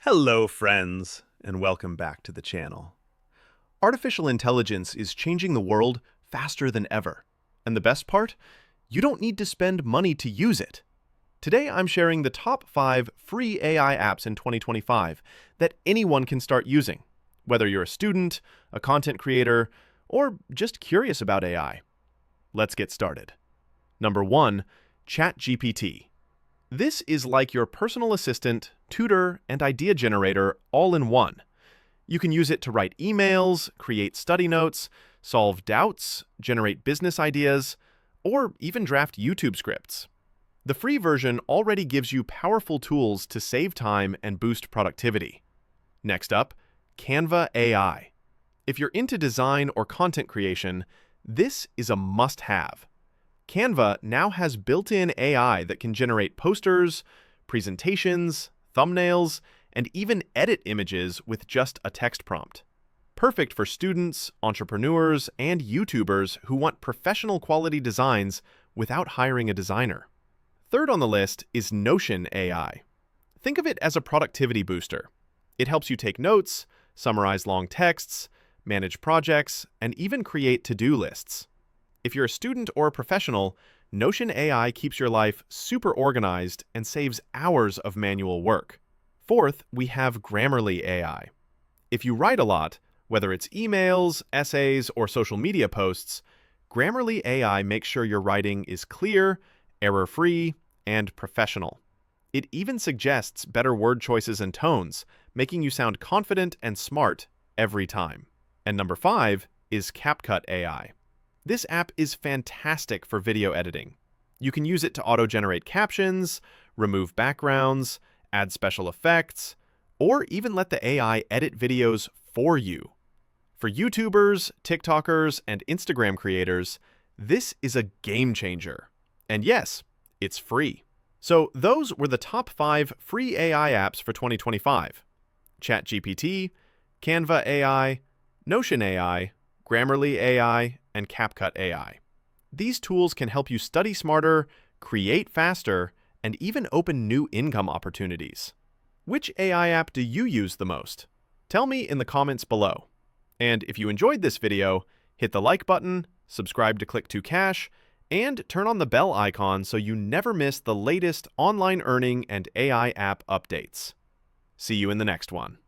Hello, friends, and welcome back to the channel. Artificial intelligence is changing the world faster than ever. And the best part? You don't need to spend money to use it. Today, I'm sharing the top 5 free AI apps in 2025 that anyone can start using, whether you're a student, a content creator, or just curious about AI. Let's get started. Number 1, ChatGPT. This is like your personal assistant, tutor, and idea generator all in one. You can use it to write emails, create study notes, solve doubts, generate business ideas, or even draft YouTube scripts. The free version already gives you powerful tools to save time and boost productivity. Next up, Canva AI. If you're into design or content creation, this is a must-have. Canva now has built-in AI that can generate posters, presentations, thumbnails, and even edit images with just a text prompt. Perfect for students, entrepreneurs, and YouTubers who want professional quality designs without hiring a designer. Third on the list is Notion AI. Think of it as a productivity booster. It helps you take notes, summarize long texts, manage projects, and even create to-do lists. If you're a student or a professional, Notion AI keeps your life super organized and saves hours of manual work. Fourth, we have Grammarly AI. If you write a lot, whether it's emails, essays, or social media posts, Grammarly AI makes sure your writing is clear, error-free, and professional. It even suggests better word choices and tones, making you sound confident and smart every time. And number 5 is CapCut AI. This app is fantastic for video editing. You can use it to auto-generate captions, remove backgrounds, add special effects, or even let the AI edit videos for you. For YouTubers, TikTokers, and Instagram creators, this is a game changer. And yes, it's free. So those were the top 5 free AI apps for 2025. ChatGPT, Canva AI, Notion AI, Grammarly AI, and CapCut AI. These tools can help you study smarter, create faster, and even open new income opportunities. Which AI app do you use the most? Tell me in the comments below. And if you enjoyed this video, hit the like button, subscribe to Click2Cash, and turn on the bell icon so you never miss the latest online earning and AI app updates. See you in the next one.